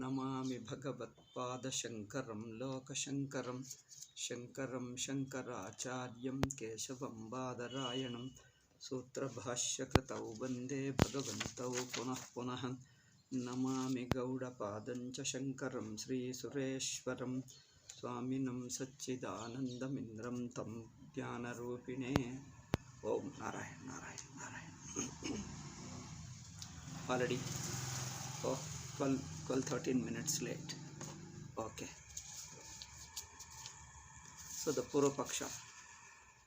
नमामि भगवत्पादशङ्करं लोकशङ्करं शङ्करं शङ्कराचार्यं केशवं बादरायणं सूत्रभाष्यकृतौ वन्दे भगवन्तौ पुनः पुनः नमामि गौडपादं च शङ्करं श्रीसुरेश्वरं स्वामिनं सच्चिदानन्दमिन्द्रं तं ज्ञानरूपिणे ॐ Narayan Narayan Narayan already 12-13 minutes late. Okay, so the Purvapaksha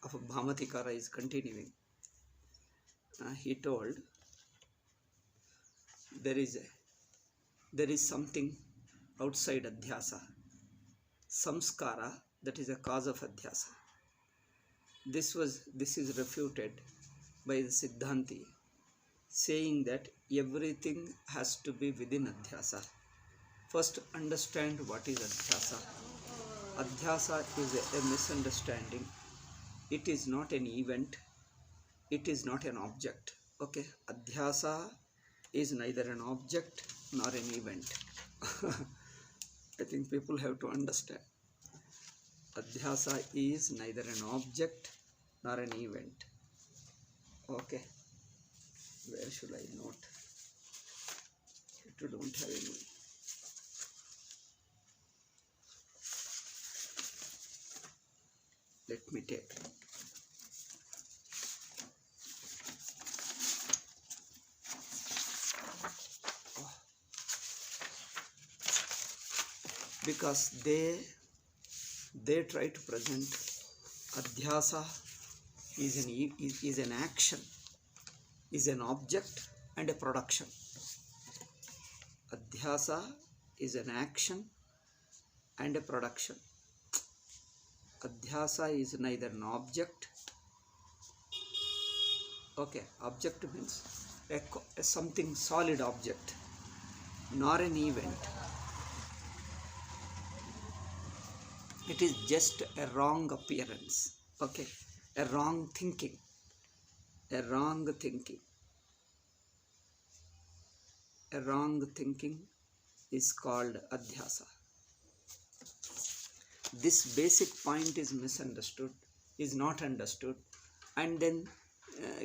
of Bhamatikara is continuing. He told there is something outside Adhyasa, samskara, that is a cause of Adhyasa. This is refuted by the Siddhanti, saying that everything has to be within Adhyasa. First, understand what is Adhyasa. Adhyasa is a misunderstanding. It is not an event. It is not an object. Okay, Adhyasa is neither an object nor an event. I think people have to understand. Adhyasa is neither an object nor an event. Okay. Where should I note? You don't have any. Let me take. Because they try to present Adhyasa is an action, is an object and a production. Adhyasa is an action and a production. Adhyasa is neither an object. Okay, object means a something solid object, nor an event. It is just a wrong appearance. Okay, a wrong thinking. A wrong thinking. A wrong thinking is called Adhyasa. This basic point is misunderstood, is not understood, and then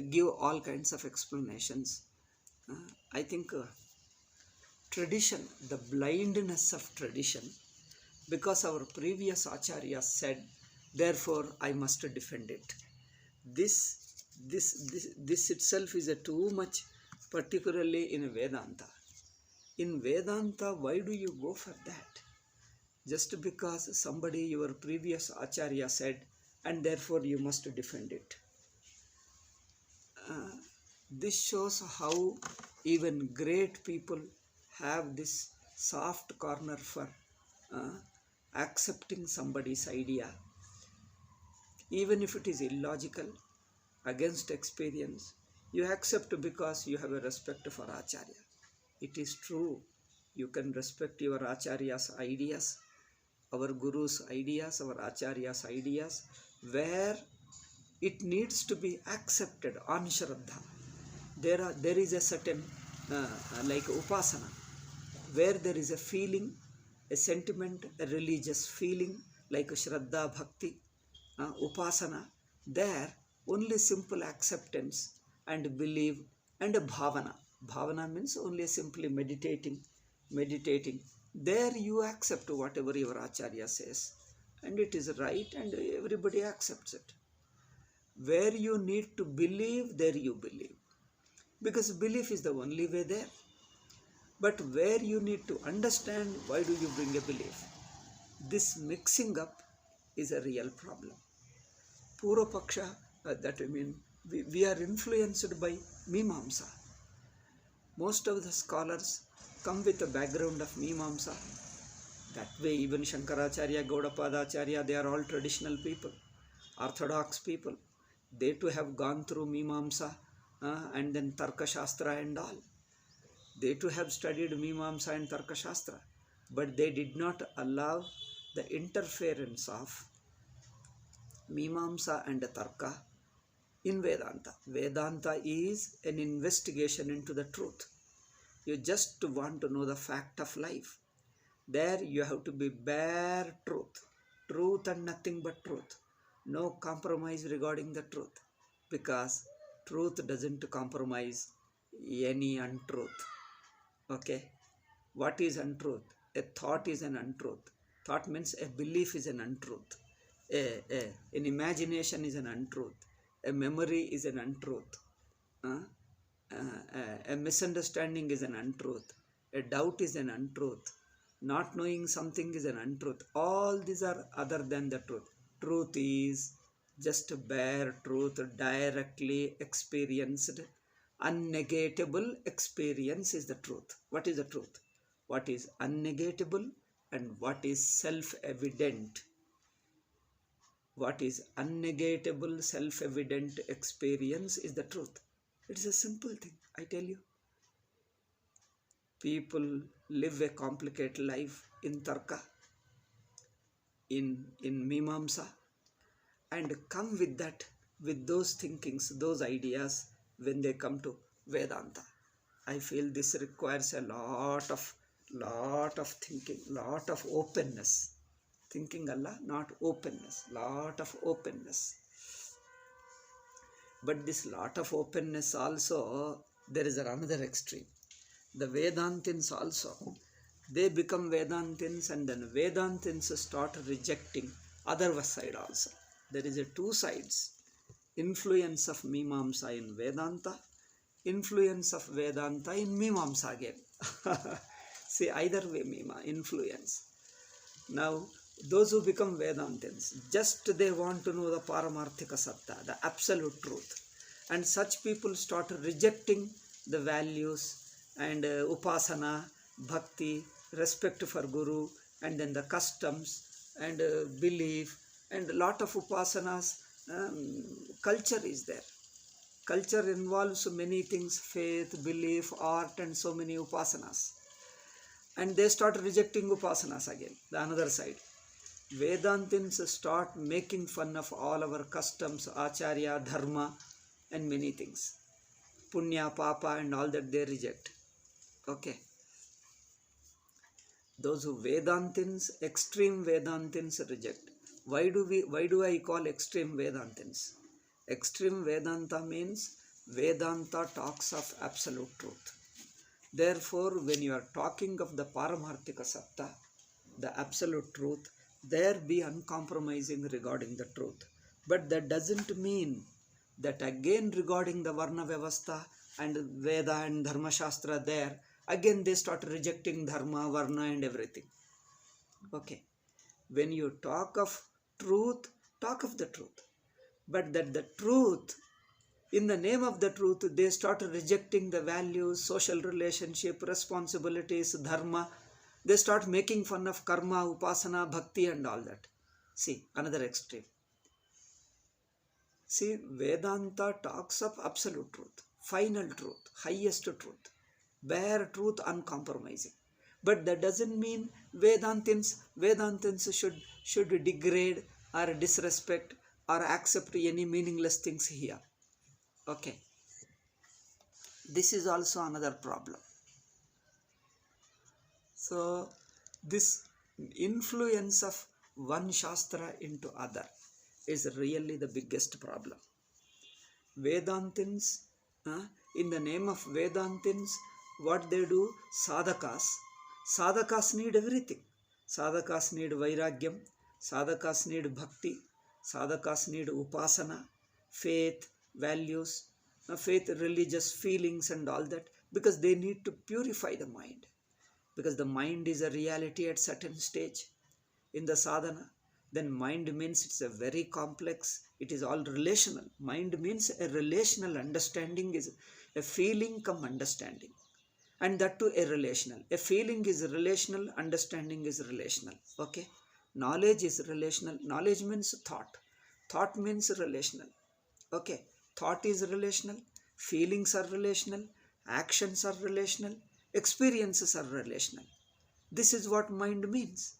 give all kinds of explanations. I think tradition, the blindness of tradition, because our previous Acharya said, therefore I must defend it. This itself is a too much, particularly in Vedanta. In Vedanta, why do you go for that? Just because somebody, your previous Acharya said, and therefore you must defend it. This shows how even great people have this soft corner for accepting somebody's idea, even if it is illogical, against experience. You accept because you have a respect for Acharya. It is true, you can respect your Acharya's ideas, our Guru's ideas, our Acharya's ideas, where it needs to be accepted on Shraddha. There is a certain, like Upasana, where there is a feeling, a sentiment, a religious feeling, like Shraddha Bhakti, Upasana. There, only simple acceptance and belief and bhavana. Bhavana means only simply meditating. There you accept whatever your Acharya says, and it is right, and everybody accepts it. Where you need to believe, there you believe, because belief is the only way there. But where you need to understand, why do you bring a belief? This mixing up is a real problem. Purvapaksha, that I mean, we are influenced by Mimamsa. Most of the scholars come with a background of Mimamsa. That way, even Shankaracharya, Gaudapadacharya, they are all traditional people, orthodox people. They too have gone through Mimamsa and then Tarka Shastra and all. They too have studied Mimamsa and Tarka Shastra, but they did not allow the interference of Mimamsa and Tarka in Vedanta. Vedanta is an investigation into the truth. You just want to know the fact of life. There you have to be bare truth. Truth and nothing but truth. No compromise regarding the truth. Because truth doesn't compromise any untruth. Okay? What is untruth? A thought is an untruth. Thought means a belief is an untruth. An imagination is an untruth. A memory is an untruth. A misunderstanding is an untruth. A doubt is an untruth. Not knowing something is an untruth. All these are other than the truth. Truth is just bare truth, directly experienced. Unnegatable experience is the truth. What is the truth? What is unnegatable and what is self-evident? What is unnegatable, self-evident experience is the truth. It's a simple thing, I tell you. People live a complicated life in Tarka, in Mimamsa, and come with that, with those thinkings, those ideas when they come to Vedanta. I feel this requires a lot of thinking, lot of openness. Thinking Allah, not openness, lot of openness. But this lot of openness also, there is another extreme. The Vedantins also, they become Vedantins and then Vedantins start rejecting other side also. There is a two sides. Influence of Mimamsa in Vedanta, influence of Vedanta in Mimamsa again. See, either way influence. Now, those who become Vedantins, just they want to know the Paramarthika Satta, the absolute truth. And such people start rejecting the values and upasana, bhakti, respect for Guru, and then the customs and belief, and a lot of upasanas. Culture is there. Culture involves many things, faith, belief, art, and so many upasanas. And they start rejecting upasanas again, the another side. Vedantins start making fun of all our customs, acharya, dharma, and many things. Punya, papa, and all that they reject. Okay. Those who Vedantins, extreme Vedantins reject. Why do I call extreme Vedantins? Extreme Vedanta means Vedanta talks of absolute truth. Therefore, when you are talking of the Paramarthika Satta, the absolute truth, there be uncompromising regarding the truth. But that doesn't mean that again regarding the Varna Vyavastha and Veda and Dharma Shastra there, again they start rejecting Dharma, Varna and everything. Okay. When you talk of truth, talk of the truth. But that the truth, in the name of the truth, they start rejecting the values, social relationship, responsibilities, dharma. They start making fun of karma, upasana, bhakti and all that. See, another extreme. See, Vedanta talks of absolute truth, final truth, highest truth, bare truth, uncompromising. But that doesn't mean Vedantins should degrade or disrespect or accept any meaningless things here. Okay. This is also another problem. So, this influence of one Shastra into other is really the biggest problem. Vedantins, in the name of Vedantins, what they do? Sadhakas. Sadhakas need everything. Sadhakas need Vairagyam, sadhakas need Bhakti, sadhakas need Upasana, faith, values, faith, religious feelings and all that, because they need to purify the mind. Because the mind is a reality at certain stage in the sadhana. Then mind means it's a very complex, it is all relational. Mind means a relational understanding is a feeling come understanding. And that too a relational. A feeling is relational, understanding is relational. Okay. Knowledge is relational. Knowledge means thought. Thought means relational. Okay. Thought is relational. Feelings are relational. Actions are relational. Experiences are relational. This is what mind means.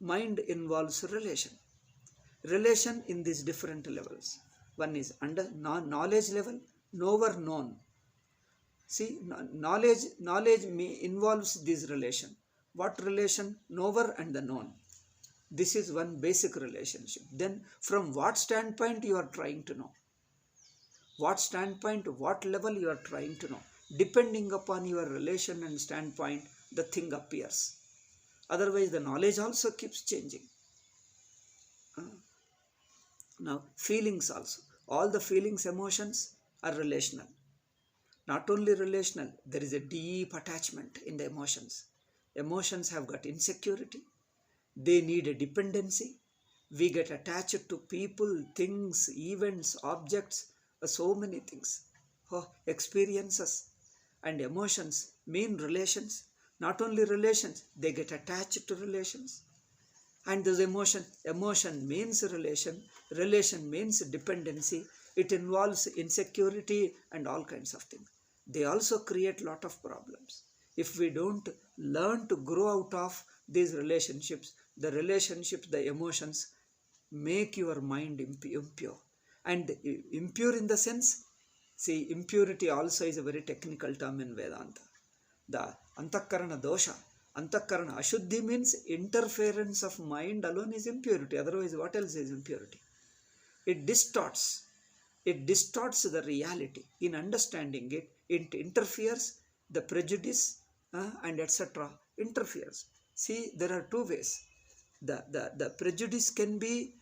Mind involves relation. Relation in these different levels. One is under knowledge level, knower, known. See, knowledge involves this relation. What relation? Knower and the known. This is one basic relationship. Then from what standpoint you are trying to know? What standpoint, what level you are trying to know? Depending upon your relation and standpoint, the thing appears. Otherwise, the knowledge also keeps changing. Now, feelings also. All the feelings, emotions are relational. Not only relational, there is a deep attachment in the emotions. Emotions have got insecurity. They need a dependency. We get attached to people, things, events, objects, so many things. Experiences and emotions mean relations. Not only relations, they get attached to relations. And this emotion means relation means dependency. It involves insecurity and all kinds of things. They also create a lot of problems. If we don't learn to grow out of these relationships, the emotions make your mind impure. And impure in the sense, see, impurity also is a very technical term in Vedanta. The antakarana dosha, antakarana ashuddhi means interference of mind alone is impurity. Otherwise, what else is impurity? It distorts the reality. In understanding it, it interferes, the prejudice and etc. interferes. See, there are two ways. The prejudice can be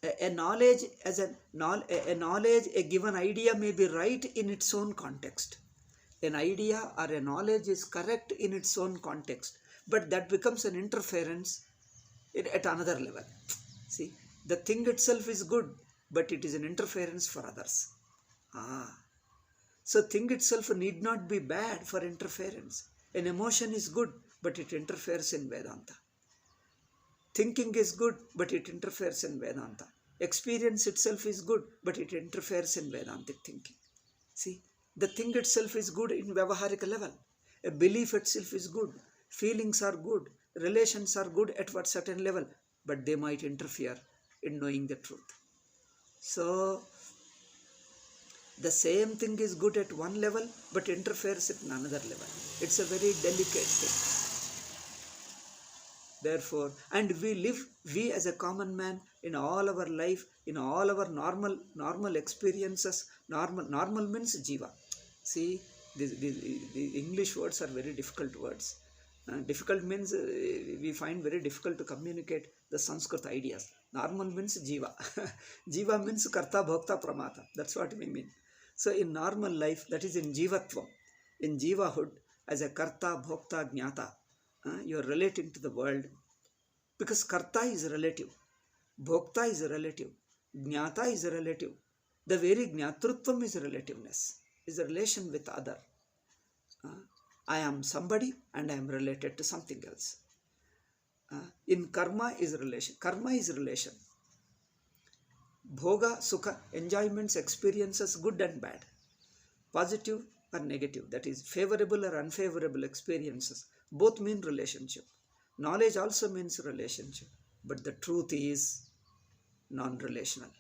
a knowledge, a given idea may be right in its own context. An idea or a knowledge is correct in its own context, but that becomes an interference at another level. See, the thing itself is good, but it is an interference for others. So thing itself need not be bad for interference. An emotion is good, but it interferes in Vedanta. Thinking is good, but it interferes in Vedanta. Experience itself is good, but it interferes in Vedantic thinking. See, the thing itself is good in Vyavaharika level. A belief itself is good. Feelings are good. Relations are good at what certain level, but they might interfere in knowing the truth. So, the same thing is good at one level, but interferes at another level. It's a very delicate thing. Therefore, and we as a common man, in all our life, in all our normal experiences, normal means jiva. See, the English words are very difficult words. Difficult means we find very difficult to communicate the Sanskrit ideas. Normal means jiva. Jiva means karta, bhokta, pramata. That's what we mean. So in normal life, that is in jivatvam, in jivahood, as a karta, bhokta, jnata, you are relating to the world, because karta is relative, bhokta is relative, jnata is relative. The very jnatrutvam is relativeness, is a relation with other. I am somebody and I am related to something else. In karma is relation. Karma is relation. Bhoga, sukha, enjoyments, experiences, good and bad, positive or negative, that is favorable or unfavorable experiences, both mean relationship. Knowledge also means relationship, but the truth is non-relational.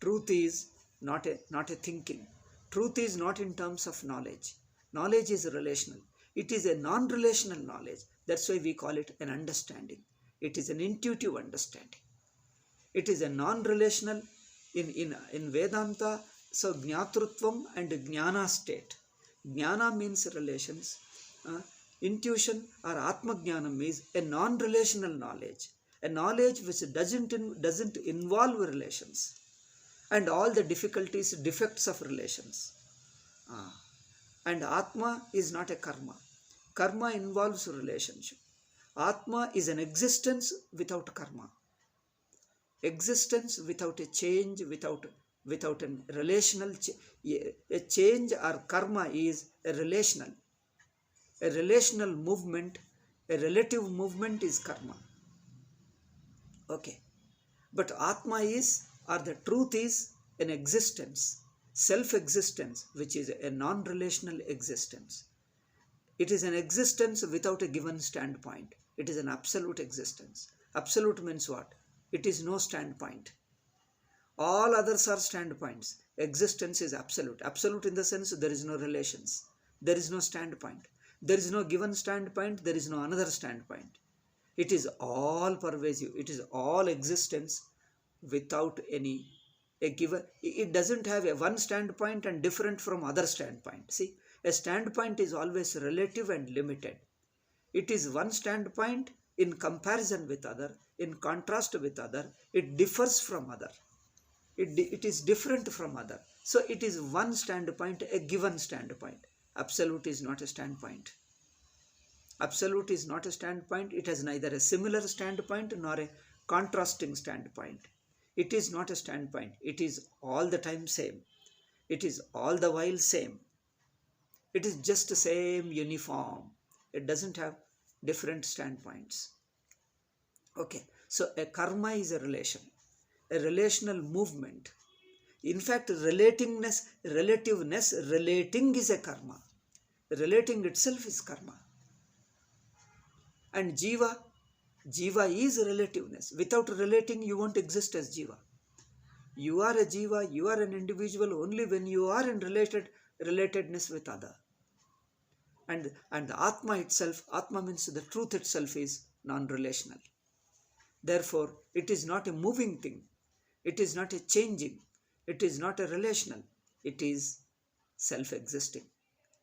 Truth is not a thinking. Truth is not in terms of knowledge. Knowledge is relational. It is a non-relational knowledge. That's why we call it an understanding. It is an intuitive understanding. It is a non-relational in Vedanta. So Jnatrutvam and Jnana state. Jnana means relations. Intuition or Atma Jnanam is a non-relational knowledge. A knowledge which doesn't involve relations and all the difficulties, defects of relations. And Atma is not a karma. Karma involves relationship. Atma is an existence without karma. Existence without a change, without a relational a change or karma is a relational. A relational movement, a relative movement is karma. Okay. But Atma is, or the truth is, an existence, self-existence, which is a non-relational existence. It is an existence without a given standpoint. It is an absolute existence. Absolute means what? It is no standpoint. All others are standpoints. Existence is absolute. Absolute in the sense there is no relations. There is no standpoint. There is no given standpoint, there is no another standpoint. It is all pervasive, it is all existence without any a given. It doesn't have a one standpoint and different from other standpoint. See, a standpoint is always relative and limited. It is one standpoint in comparison with other, in contrast with other. It differs from other. It is different from other. So it is one standpoint, a given standpoint. Absolute is not a standpoint. Absolute is not a standpoint. It has neither a similar standpoint nor a contrasting standpoint. It is not a standpoint. It is all the time same. It is all the while same. It is just the same, uniform. It doesn't have different standpoints. Okay, so a karma is a relation, a relational movement. In fact, relativeness, relating is a karma. Relating itself is karma. And jiva is relativeness. Without relating, you won't exist as jiva. You are a jiva, you are an individual only when you are in relatedness with other. And the Atma itself, Atma means the truth itself, is non-relational. Therefore, it is not a moving thing. It is not a changing. It is not a relational. It is self-existing,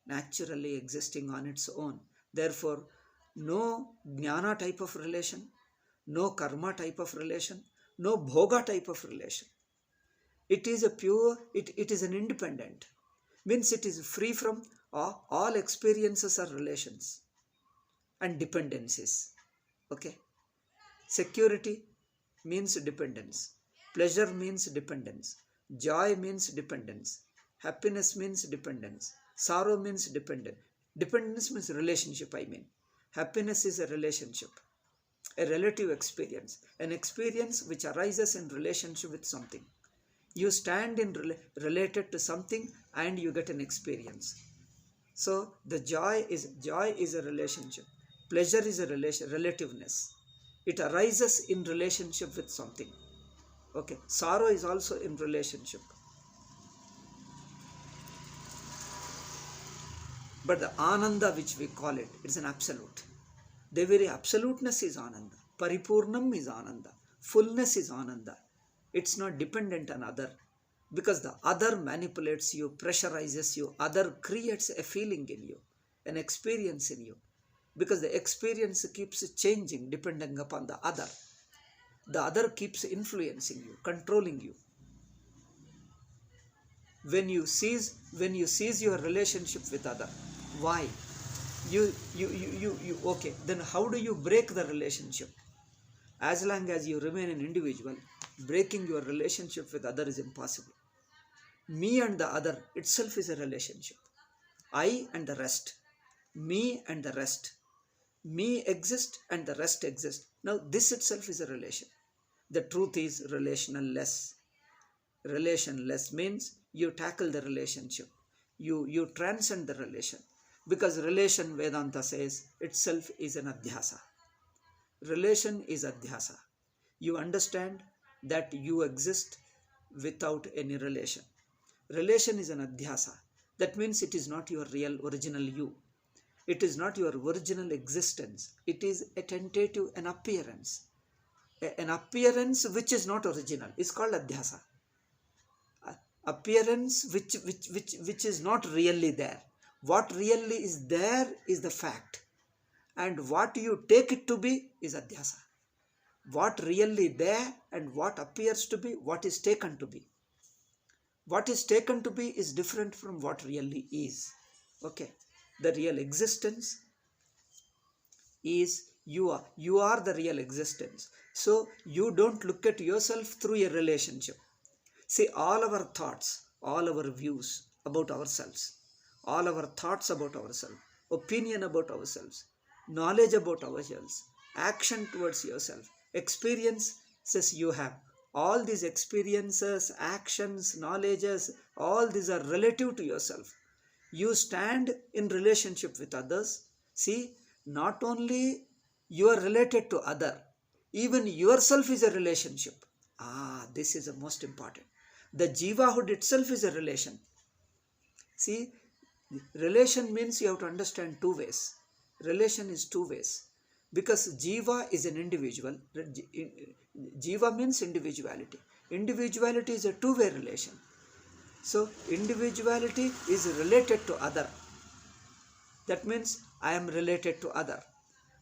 naturally existing on its own. Therefore, no jnana type of relation, no karma type of relation, no bhoga type of relation. It is a pure, it is an independent. Means it is free from all experiences or relations and dependencies. Okay. Security means dependence. Pleasure means dependence. Joy means dependence. Happiness means dependence. Sorrow means dependence. Dependence means relationship, I mean. Happiness is a relationship, a relative experience, an experience which arises in relationship with something. You stand in related to something and you get an experience. So the joy is a relationship. Pleasure is a relativeness. It arises in relationship with something. Okay. Sorrow is also in relationship. But the ananda which we call it, it's an absolute. The very absoluteness is ananda. Paripurnam is ananda. Fullness is ananda. It's not dependent on other. Because the other manipulates you, pressurizes you, other creates a feeling in you, an experience in you. Because the experience keeps changing depending upon the other. The other keeps influencing you, controlling you. When you cease your relationship with other, why? Okay, then how do you break the relationship? As long as you remain an individual, breaking your relationship with other is impossible. Me and the other itself is a relationship. I and the rest. Me and the rest. Me exists and the rest exists. Now this itself is a relation. The truth is relationless. Relationless means you tackle the relationship. You transcend the relation. Because relation, Vedanta says, itself is an adhyasa. Relation is adhyasa. You understand that you exist without any relation. Relation is an adhyasa. That means it is not your real original you. It is not your original existence. It is a tentative, an appearance. An appearance which is not original is called adhyasa. Appearance which is not really there. What really is there is the fact. And what you take it to be is adhyasa. What really there and what appears to be, what is taken to be. What is taken to be is different from what really is. Okay. The real existence is you are the real existence. So you don't look at yourself through a relationship. See, all our thoughts, all our views about ourselves, all our thoughts about ourselves, opinion about ourselves, knowledge about ourselves, action towards yourself, experiences you have. All these experiences, actions, knowledges, all these are relative to yourself. You stand in relationship with others. See, not only you are related to other, even yourself is a relationship. This is the most important. The jivahood itself is a relation. See, Relation means you have to understand two ways. Relation is two ways. Because Jiva is an individual. Jiva means individuality. Individuality is a two-way relation. So individuality is related to other. That means I am related to other.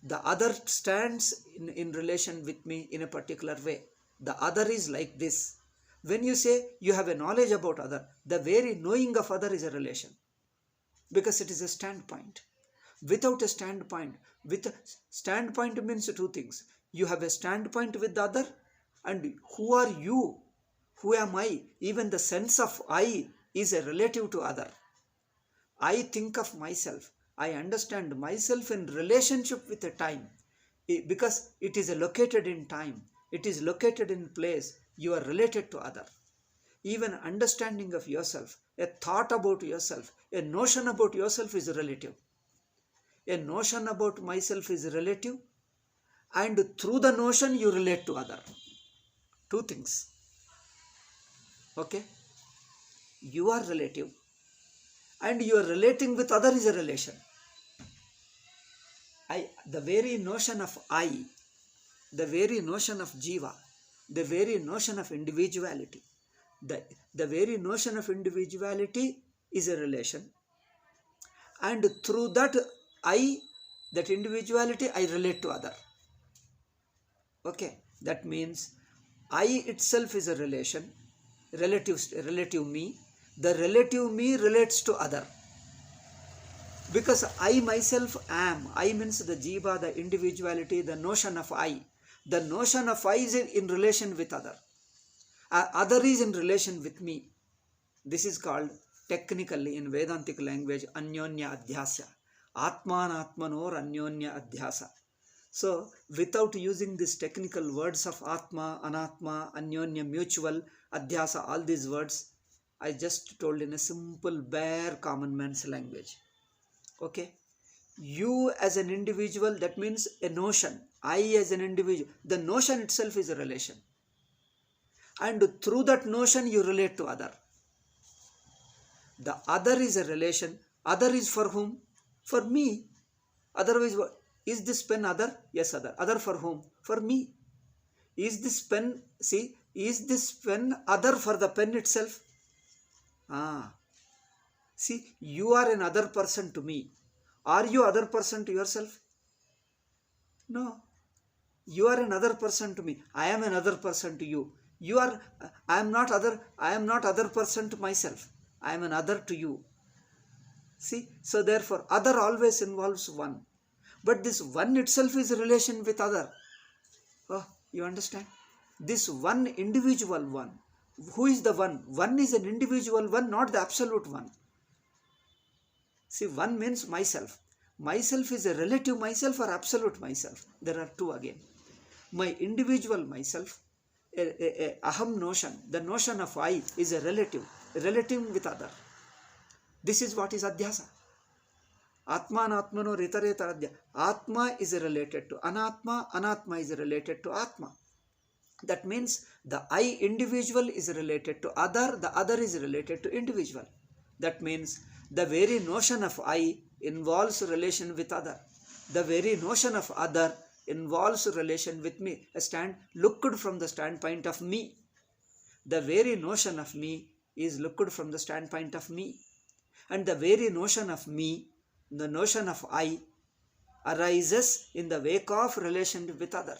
The other stands in relation with me in a particular way. The other is like this. When you say you have a knowledge about other, the very knowing of other is a relation. Because it is a standpoint. Without a standpoint, with a standpoint means two things. You have a standpoint with the other, and who are you? Who am I? Even the sense of I is a relative to other. I think of myself. I understand myself in relationship with a time. Because it is located in time. It is located in place. You are related to other. Even understanding of yourself, a thought about yourself, a notion about yourself is relative. A notion about myself is relative, and through the notion you relate to other. Two things. Okay? You are relative, and you are relating with other is a relation. The very notion of I, the very notion of Jiva, the very notion of individuality, the very notion of individuality is a relation. And through that I, that individuality, I relate to other. Okay, that means I itself is a relation, relative me. The relative me relates to other. Because I myself am. I means the jiva, the individuality, the notion of I. The notion of I is in relation with other. Other is in relation with me. This is called technically in Vedantic language Anyonya Adhyasa. Atmanatmanor Anyonya Adhyasa. So without using these technical words of Atma, Anatma, Anyonya, mutual, Adhyasa, all these words, I just told in a simple bare common man's language. Okay, you as an individual, that means a notion. I as an individual, the notion itself is a relation, and through that notion you relate to other. The other is a relation. Other is for whom? For me. Otherwise, is this pen other? Yes, other. Other for whom? For me. Is this pen, see, is this pen other for the pen itself? See, you are another person to me. Are you other person to yourself? No. You are another person to me. I am another person to you. You are, I am not other person to myself. I am another to you. See, so therefore, other always involves one. But this one itself is a relation with other. Oh, you understand? This one individual one. Who is the one? One is an individual one, not the absolute one. See, one means myself. Myself is a relative myself or absolute myself. There are two again. My individual myself, a aham notion, the notion of I is a relative with other. This is what is Adhyasa. Atma anatmano ritareta adhya. Atma is related to anatma, anatma is related to atma. That means the I individual is related to other, the other is related to individual. That means the very notion of I involves relation with other. The very notion of other involves relation with me. Looked from the standpoint of me. The very notion of me is looked from the standpoint of me. And the very notion of me, the notion of I, arises in the wake of relation with other.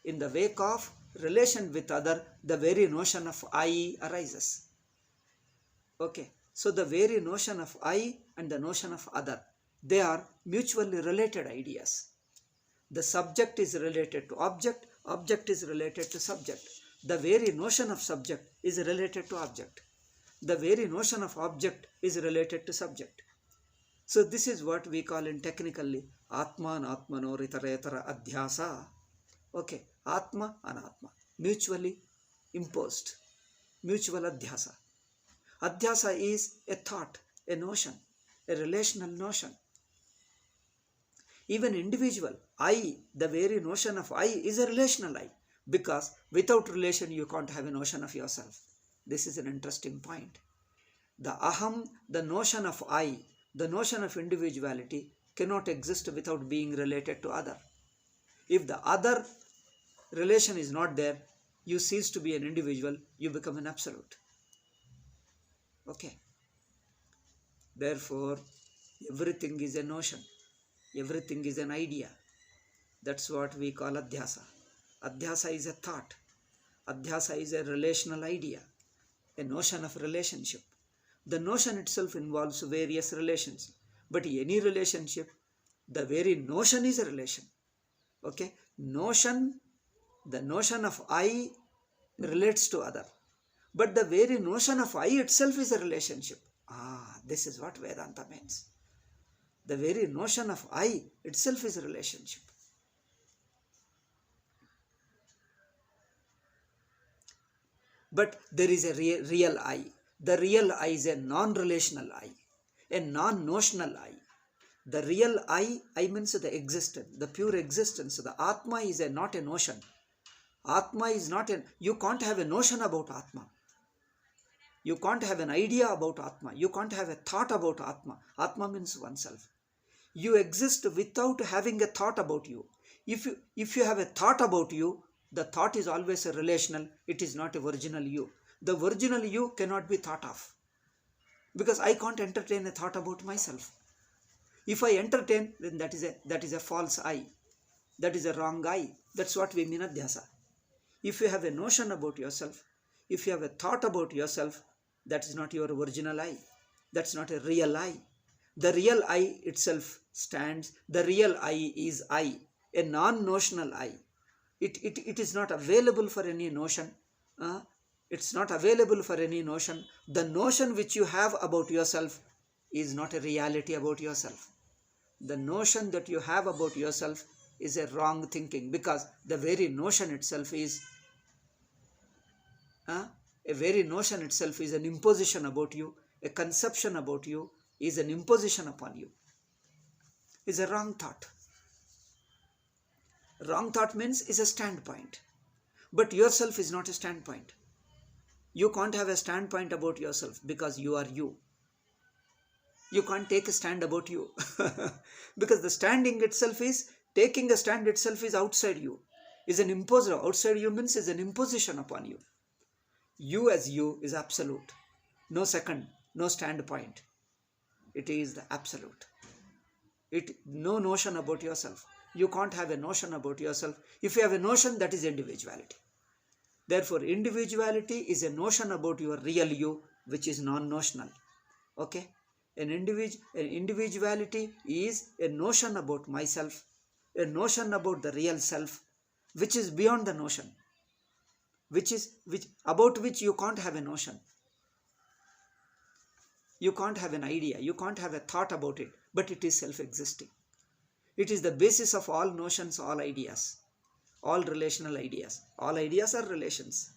In the wake of relation with other, the very notion of I arises. Okay, so the very notion of I and the notion of other, they are mutually related ideas. The subject is related to object, object is related to subject. The very notion of subject is related to object. The very notion of object is related to subject. So this is what we call in technically Atma anatmano ritaretara adhyasa. Okay, Atma anatma, mutually imposed, mutual adhyasa. Adhyasa is a thought, a notion, a relational notion. Even individual, I, the very notion of I is a relational I, because without relation you can't have a notion of yourself. This is an interesting point. The aham, the notion of I, the notion of individuality cannot exist without being related to other. If the other relation is not there, you cease to be an individual, you become an absolute. Okay. Therefore, everything is a notion, everything is an idea. That's what we call Adhyasa. Adhyasa is a thought. Adhyasa is a relational idea, a notion of relationship. The notion itself involves various relations, but any relationship, the very notion is a relation. Okay? The notion of I relates to other, but the very notion of I itself is a relationship. This is what Vedanta means. The very notion of I itself is a relationship. But there is a real I. The real I is a non-relational I, a non-notional I. The real I means the existence, the pure existence. The Atma is not a notion. Atma is not you can't have a notion about Atma. You can't have an idea about Atma. You can't have a thought about Atma. Atma means oneself. You exist without having a thought about you. If you have a thought about you, the thought is always a relational. It is not a original you. The original you cannot be thought of, because I can't entertain a thought about myself. If I entertain, then that is a false I. That is a wrong I. That's what we mean Adhyasa. If you have a notion about yourself, if you have a thought about yourself, that is not your original I. That's not a real I. The real I itself stands. The real I is I, a non-notional I. It is not available for any notion. It's not available for any notion. The notion which you have about yourself is not a reality about yourself. The notion that you have about yourself is a wrong thinking, because the very notion itself is an imposition about you. A conception about you is an imposition upon you. Is a wrong thought. Wrong thought means is a standpoint. But yourself is not a standpoint. You can't have a standpoint about yourself, because you are you. You can't take a stand about you. Because the standing itself is, taking a stand itself is outside you. Is an imposer. Outside you means is an imposition upon you. You as you is absolute. No second, no standpoint. It is the absolute. No notion about yourself. You can't have a notion about yourself. If you have a notion, that is individuality. Therefore, individuality is a notion about your real you, which is non-notional. Okay? An individuality is a notion about myself, a notion about the real self, which is beyond the notion, about which you can't have a notion. You can't have an idea, you can't have a thought about it, but it is self-existing. It is the basis of all notions, all ideas, all relational ideas. All ideas are relations.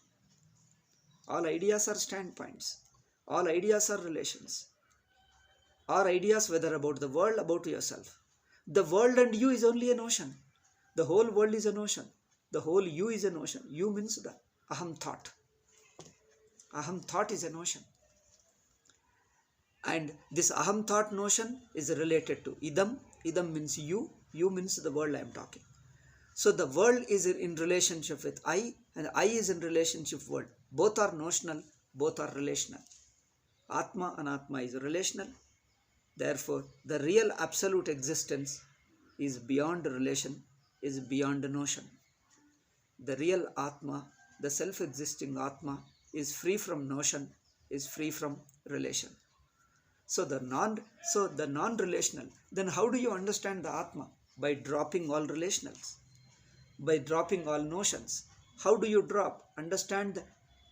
All ideas are standpoints. All ideas are relations. All ideas, whether about the world, about yourself. The world and you is only a notion. The whole world is a notion. The whole you is a notion. You means the aham thought. Aham thought is a notion. And this aham thought notion is related to idam. Idam means you. You means the world I am talking. So the world is in relationship with I, and I is in relationship with world. Both are notional, both are relational. Atma and Atma is relational. Therefore, the real absolute existence is beyond relation, is beyond notion. The real Atma, the self-existing Atma, is free from notion, is free from relation. So the non-relational, then how do you understand the Atma? By dropping all relationals, by dropping all notions. How do you drop? Understand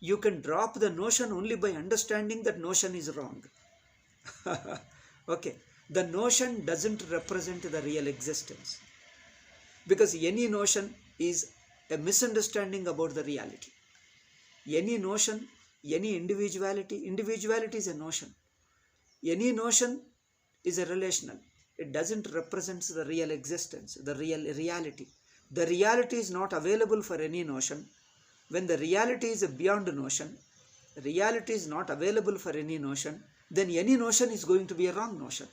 you can drop the notion only by understanding that notion is wrong. Okay, the notion doesn't represent the real existence, because any notion is a misunderstanding about the reality. Any notion, any individuality is a notion. Any notion is a relational. It doesn't represent the real existence, the real reality. The reality is not available for any notion. When the reality is beyond notion, reality is not available for any notion, then any notion is going to be a wrong notion.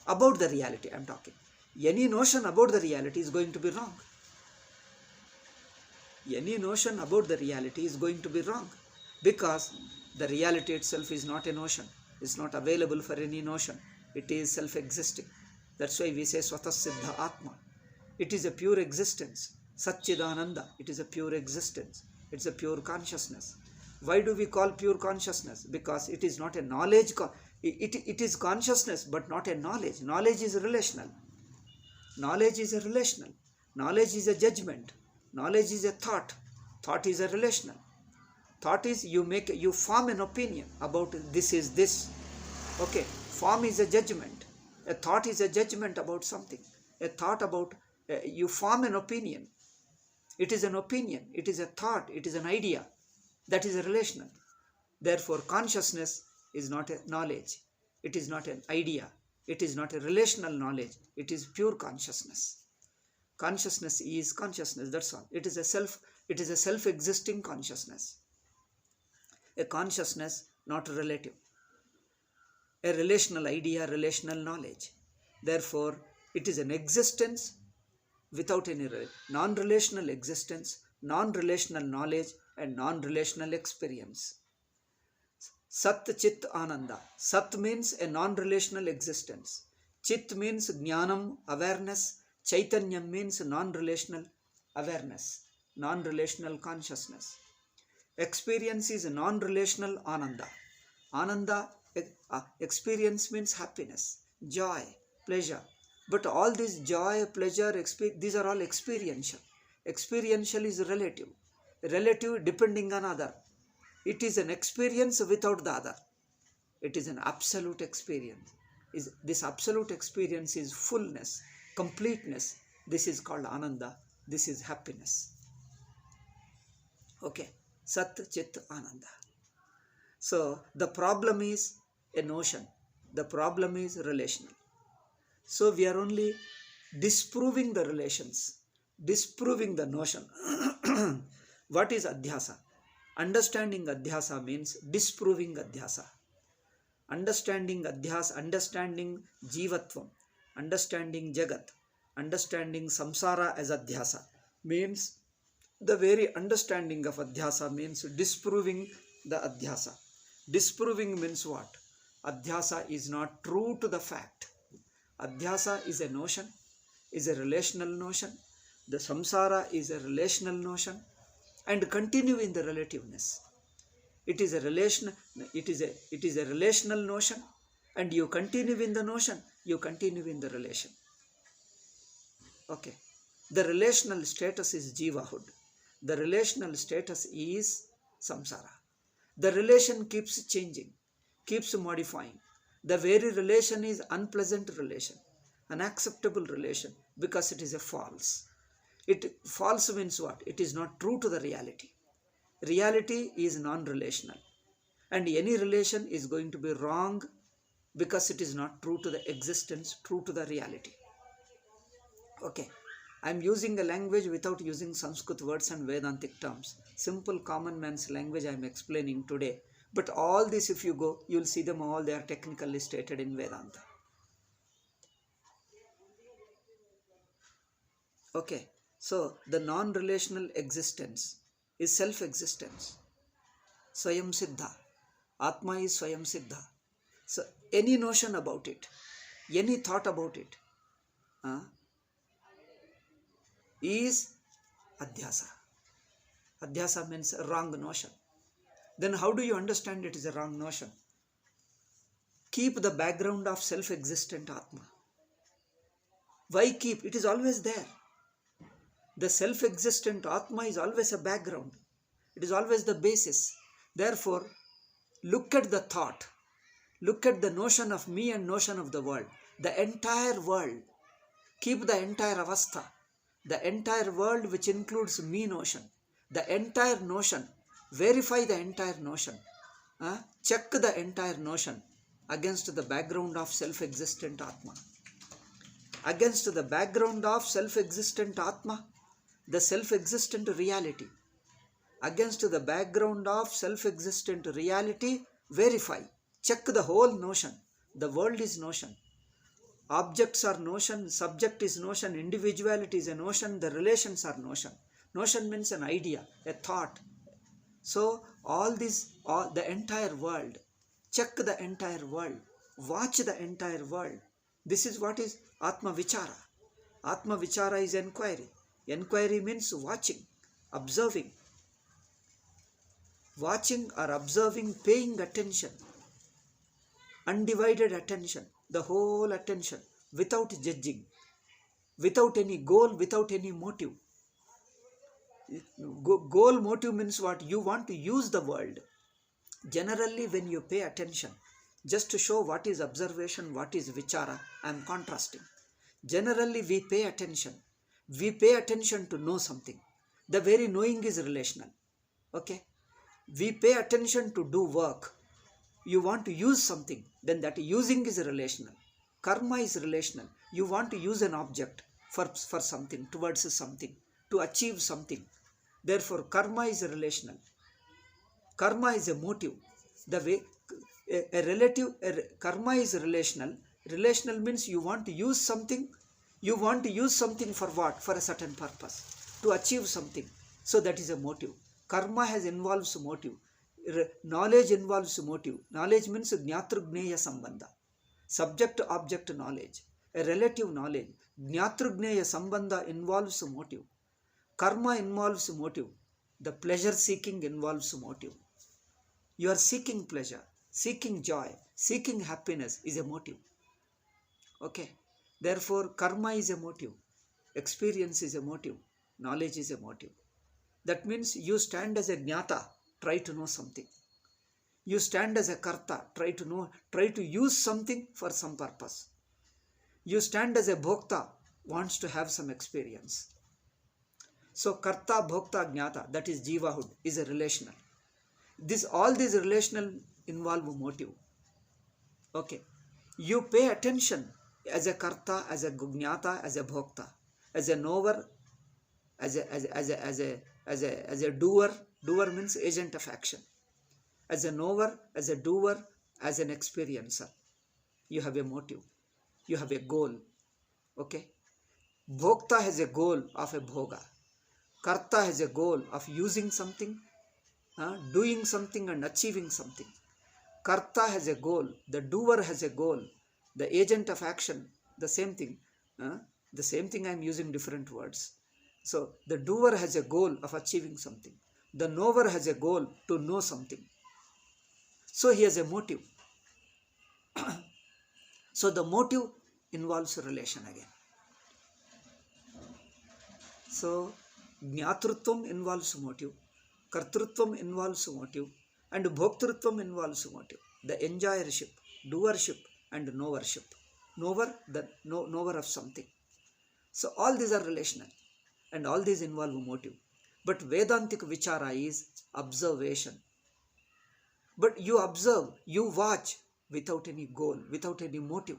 About the reality I am talking. Any notion about the reality is going to be wrong. Any notion about the reality is going to be wrong, because the reality itself is not a notion. It's not available for any notion. It is self-existing. That's why we say Swatah Siddha Atma. It is a pure existence. Satchidananda. It is a pure existence. It's a pure consciousness. Why do we call pure consciousness? Because it is not a knowledge. It is consciousness, but not a knowledge. Knowledge is relational. Knowledge is a relational. Knowledge is a judgment. Knowledge is a thought. Thought is a relational. Thought is you form an opinion about this is this. Okay. Form is a judgment. A thought is a judgment about something. A thought about, you form an opinion. It is an opinion. It is a thought. It is an idea. That is a relational. Therefore, consciousness is not a knowledge. It is not an idea. It is not a relational knowledge. It is pure consciousness. Consciousness is consciousness. That's all. It is a self-existing consciousness. A consciousness not relative. A relational idea, relational knowledge. Therefore, it is an existence without any non-relational existence, non-relational knowledge, and non-relational experience. Sat, Chit, Ananda. Sat means a non-relational existence. Chit means Jnanam, awareness. Chaitanyam means non-relational awareness, non-relational consciousness. Experience is non-relational Ananda. Ananda, experience means happiness, joy, pleasure. But all this joy, pleasure, these are all experiential. Experiential is relative. Relative depending on other. It is an experience without the other. It is an absolute experience. This absolute experience is fullness, completeness. This is called Ananda. This is happiness. Okay. Sat, Chit, Ananda. So the problem is a notion. The problem is relational. So we are only disproving the relations, disproving the notion. What is Adhyasa? Understanding Adhyasa means disproving Adhyasa. Understanding Adhyasa, understanding Jivatvam, understanding Jagat, understanding Samsara as Adhyasa means the very understanding of Adhyasa means disproving the Adhyasa. Disproving means what? Adhyasa is not true to the fact. Adhyasa is a notion, is a relational notion. The samsara is a relational notion and continue in the relativeness. It is a relational notion and you continue in the notion, you continue in the relation. Okay. The relational status is jivahood. The relational status is samsara. The relation keeps changing, keeps modifying. The very relation is unpleasant relation, unacceptable relation because it is a false. False means what? It is not true to the reality. Reality is non-relational and any relation is going to be wrong because it is not true to the existence, true to the reality. Okay. I am using a language without using Sanskrit words and Vedantic terms. Simple common man's language I am explaining today. But all this, if you go, you will see them all. They are technically stated in Vedanta. Okay. So, the non-relational existence is self-existence. Swayam Siddha. Atma is Swayam Siddha. So, any notion about it, any thought about it, is Adhyasa. Adhyasa means a wrong notion. Then how do you understand it is a wrong notion? Keep the background of self-existent Atma. Why keep? It is always there. The self-existent Atma is always a background. It is always the basis. Therefore, look at the thought. Look at the notion of me and notion of the world. The entire world. Keep the entire avastha. The entire world which includes me notion. The entire notion. Verify the entire notion. Check the entire notion against the background of self-existent Atma. Against the background of self-existent Atma, the self-existent reality. Against the background of self-existent reality, verify. Check the whole notion. The world is notion. Objects are notion, subject is notion, individuality is a notion, the relations are notion. Notion means an idea, a thought. So all the entire world, check the entire world, watch the entire world. This is what is Atma Vichara. Atma Vichara is enquiry. Enquiry means watching, observing. Watching or observing, paying attention. Undivided attention, the whole attention, without judging, without any goal, without any motive. Goal, motive means what? You want to use the world. Generally, when you pay attention, just to show what is observation, what is vichara, I am contrasting. Generally, we pay attention. We pay attention to know something. The very knowing is relational. Okay? We pay attention to do work. You want to use something, then that using is relational. Karma is relational. You want to use an object for something, towards something, to achieve something. Therefore, karma is relational. Karma is a motive. The way karma is relational. Relational means you want to use something. You want to use something for what? For a certain purpose, to achieve something. So that is a motive. Karma involves motive. Knowledge involves motive. Knowledge means jnatru-gneya sambandha. Subject-object knowledge. A relative knowledge. Jnatru-gneya sambandha involves motive. Karma involves motive. The pleasure-seeking involves motive. You are seeking pleasure, seeking joy, seeking happiness is a motive. Okay. Therefore, karma is a motive. Experience is a motive. Knowledge is a motive. That means you stand as a jnata, try to know something. You stand as a karta, try to use something for some purpose. You stand as a bhokta, wants to have some experience. So karta, bhokta, jnata, that is jivahood, is a relational. All these relational involve motive. Okay. You pay attention as a karta, as a jnata, as a bhokta, as a knower, as a doer. Doer means agent of action. As a knower, as a doer, as an experiencer. You have a motive. You have a goal. Okay. Bhokta has a goal of a bhoga. Karta has a goal of using something, doing something and achieving something. Karta has a goal. The doer has a goal. The agent of action, the same thing. The same thing I am using different words. So the doer has a goal of achieving something. The knower has a goal to know something. So he has a motive. So the motive involves a relation again. So jnatrutvam involves motive, kartrutvam involves motive, and bhoktrutvam involves motive. The enjoyership, doership, and knowership. Knower, the knower of something. So all these are relational, and all these involve motive. But Vedantic Vichara is observation. But you observe, you watch without any goal, without any motive.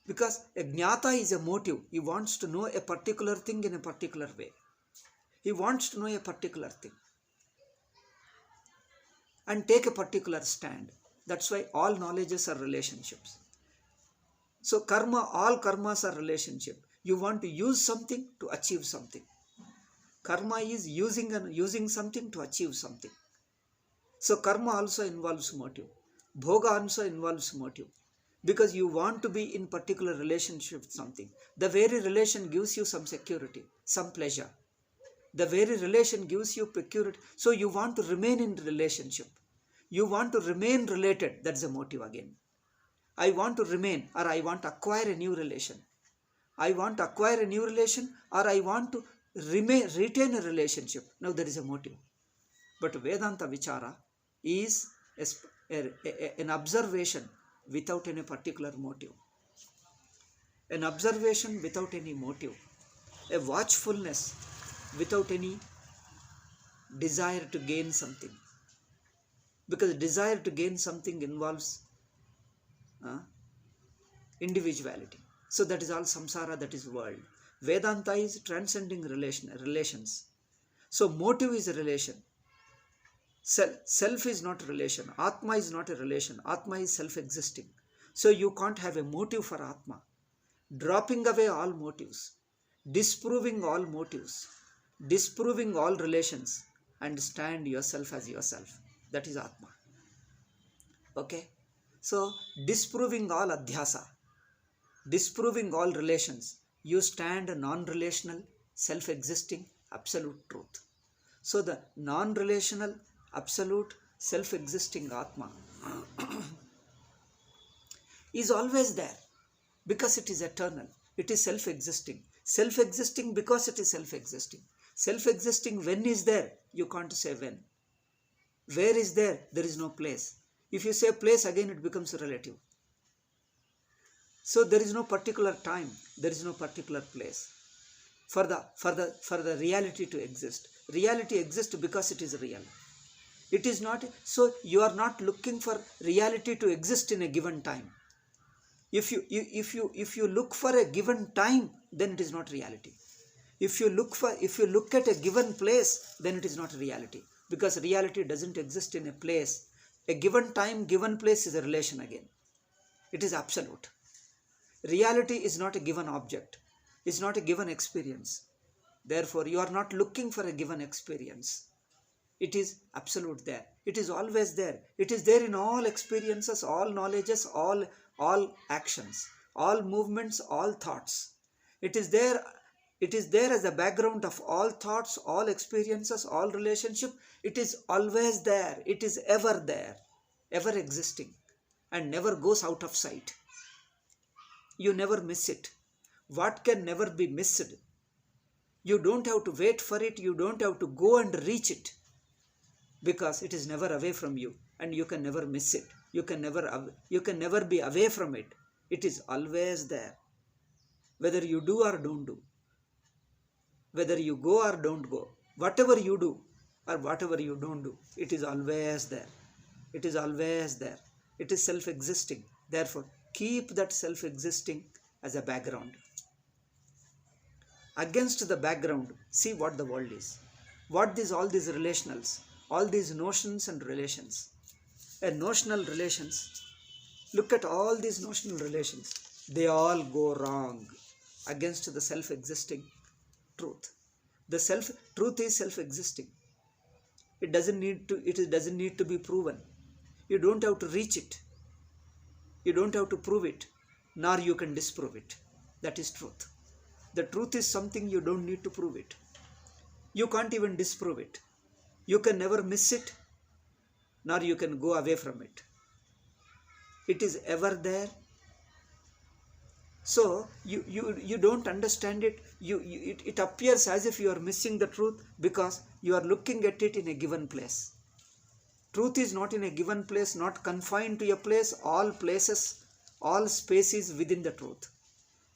Because a jnata is a motive. He wants to know a particular thing in a particular way. He wants to know a particular thing and take a particular stand. That's why all knowledges are relationships. So karma, all karmas are relationship. You want to use something to achieve something. Karma is using something to achieve something. So karma also involves motive. Bhoga also involves motive. Because you want to be in particular relationship with something. The very relation gives you some security, some pleasure. The very relation gives you security. So you want to remain in relationship. You want to remain related. That's a motive again. I want to remain, or I want to acquire a new relation. I want to acquire a new relation, or I want to retain a relationship. Now there is a motive. But Vedanta Vichara is an observation without any particular motive. An observation without any motive. A watchfulness without any desire to gain something. Because desire to gain something involves individuality. So that is all samsara, that is world. Vedanta is transcending relations. So motive is a relation. Self is not a relation. Atma is not a relation. Atma is self-existing. So you can't have a motive for Atma. Dropping away all motives, disproving all motives, disproving all relations, and stand yourself as yourself. That is Atma. Okay? So, disproving all Adhyasa, disproving all relations, you stand a non-relational, self-existing, absolute truth. So, the non-relational, absolute, self-existing Atma is always there because it is eternal. It is self-existing. Self-existing because it is self-existing. Self-existing when is there? You can't say when. Where is there? There is no place. If you say place, again it becomes relative. So there is no particular time. There is no particular place for the reality to exist. Reality exists because it is real. It is not. So you are not looking for reality to exist in a given time. If you look for a given time, then it is not reality. If you look at a given place, then it is not reality, because reality doesn't exist in a place. A given time, given place is a relation again. It is absolute. Reality is not a given object. It's not a given experience. Therefore, you are not looking for a given experience. It is absolute there. It is always there. It is there in all experiences, all knowledges, all actions, all movements, all thoughts. It is there as a background of all thoughts, all experiences, all relationship. It is always there. It is ever there, ever existing, and never goes out of sight. You never miss it. What can never be missed? You don't have to wait for it. You don't have to go and reach it, because it is never away from you, and you can never miss it. You can never be away from it. It is always there. Whether you do or don't do, whether you go or don't go, whatever you do or whatever you don't do, it is always there. It is always there. It is self-existing. Therefore, keep that self-existing as a background. Against the background, see what the world is. What is all these relationals, all these notions and relations. Notional relations. Look at all these notional relations. They all go wrong against the self-existing truth. The truth is self-existing. It doesn't need to be proven. You don't have to reach it. You don't have to prove it, nor you can disprove it. That is truth. The truth is something you don't need to prove it. You can't even disprove it. You can never miss it, nor you can go away from it. It is ever there. So you don't understand it. It appears as if you are missing the truth because you are looking at it in a given place. Truth is not in a given place, not confined to a place. All places, all spaces within the truth.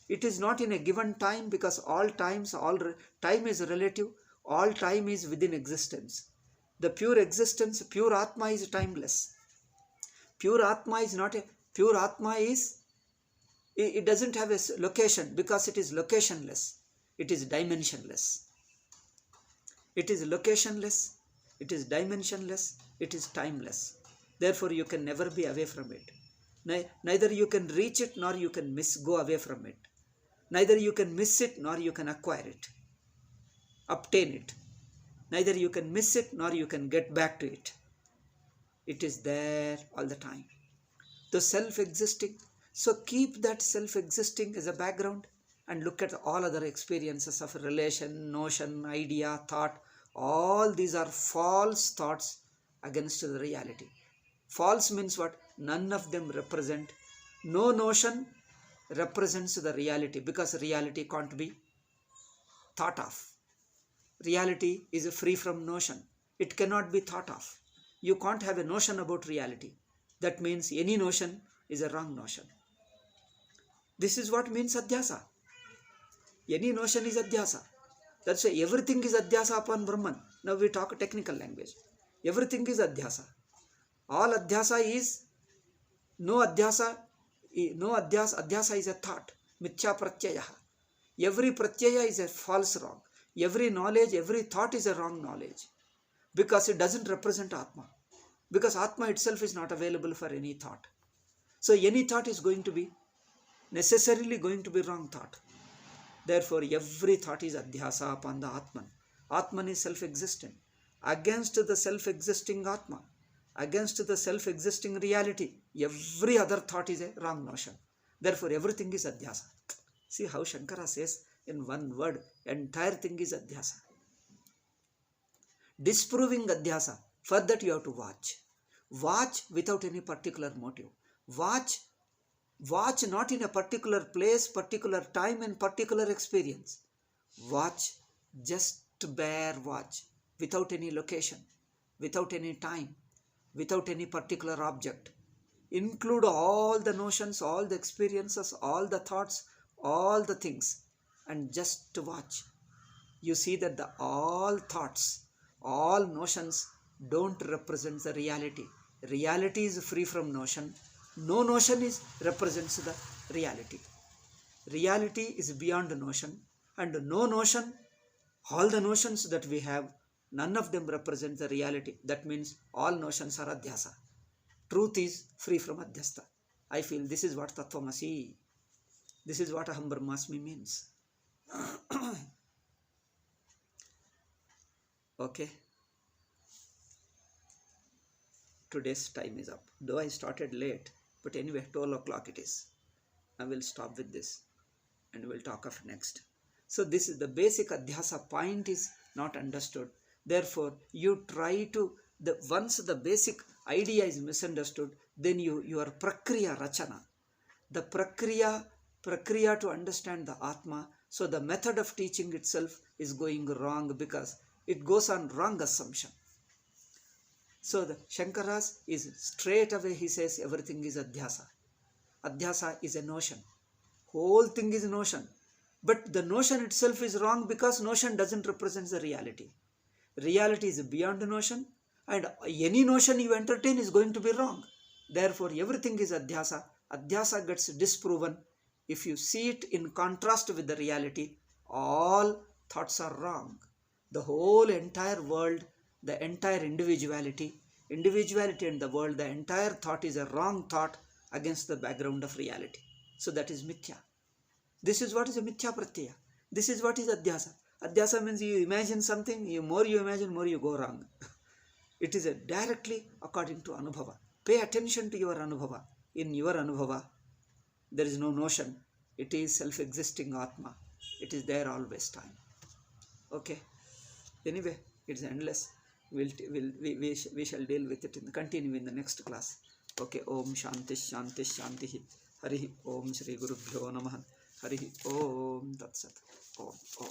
It is not in a given time, because all time is relative. All time is within existence. The pure existence, pure Atma is timeless. Pure Atma it doesn't have a location, because it is locationless. It is dimensionless. It is locationless. It is dimensionless. It is timeless. Therefore, you can never be away from it. Neither you can reach it, nor you can go away from it. Neither you can miss it, nor you can acquire it, obtain it. Neither you can miss it, nor you can get back to it. It is there all the time. The self-existing. So keep that self-existing as a background and look at all other experiences of relation, notion, idea, thought. All these are false thoughts against the reality. False means what? None of them represent. No notion represents the reality, because reality can't be thought of. Reality is free from notion. It cannot be thought of. You can't have a notion about reality. That means any notion is a wrong notion. This is what means Adhyasa. Any notion is Adhyasa. That's why everything is Adhyasa upon Brahman. Now we talk a technical language. Everything is Adhyasa. All Adhyasa is no Adhyasa. Adhyasa is a thought. Mithya pratyaya. Every pratyaya is a false wrong. Every knowledge, every thought is a wrong knowledge. because it doesn't represent Atma. Because Atma itself is not available for any thought. So any thought is going to be necessarily going to be wrong thought. Therefore, every thought is Adhyasa upon the Atman. Atman is self-existent. Against the self-existing Atma, against the self-existing reality, every other thought is a wrong notion. Therefore, everything is Adhyasa. See how Shankara says in one word, entire thing is Adhyasa. Disproving Adhyasa, for that you have to watch. Watch without any particular motive. Watch not in a particular place, particular time and particular experience. Watch, just bare watch, without any location, without any time, without any particular object. Include all the notions, all the experiences, all the thoughts, all the things, and just watch. You see that all thoughts, all notions don't represent the reality. Reality is free from notion. No notion represents the reality. Reality is beyond notion, and no notion, all the notions that we have, none of them represent the reality. That means all notions are Adhyasa. Truth is free from Adhyasta. I feel this is what Tattvamasi, this is what Aham Brahmasmi means. Okay. Today's time is up. Though I started late, but anyway, 12 o'clock it is. I will stop with this and we'll talk of next. So this is the basic Adhyasa point is not understood. Therefore, you try to, once the basic idea is misunderstood, then your Prakriya Rachana, the Prakriya to understand the Atma, so the method of teaching itself is going wrong because it goes on wrong assumption. So the Shankaras is straight away, he says everything is Adhyasa. Adhyasa is a notion. Whole thing is notion. But the notion itself is wrong because notion doesn't represent the reality. Reality is beyond the notion, and any notion you entertain is going to be wrong. Therefore, everything is Adhyasa. Adhyasa gets disproven. If you see it in contrast with the reality, all thoughts are wrong. The whole entire world, the entire individuality and the world, the entire thought is a wrong thought against the background of reality. So that is Mithya. This is what is a Mithya Pratyaya. This is what is Adhyasa. Adhyasa means you imagine something, more you imagine, more you go wrong. It is directly according to Anubhava. Pay attention to your Anubhava. In your Anubhava, there is no notion. It is self-existing Atma. It is there always time. Okay. Anyway, it's endless. We shall deal with it continue in the next class. Okay. Om Shanti Shanti Shanti. Hari Om Shri Guru Bhyo Namaha. Hari Om Tat Sat. Om.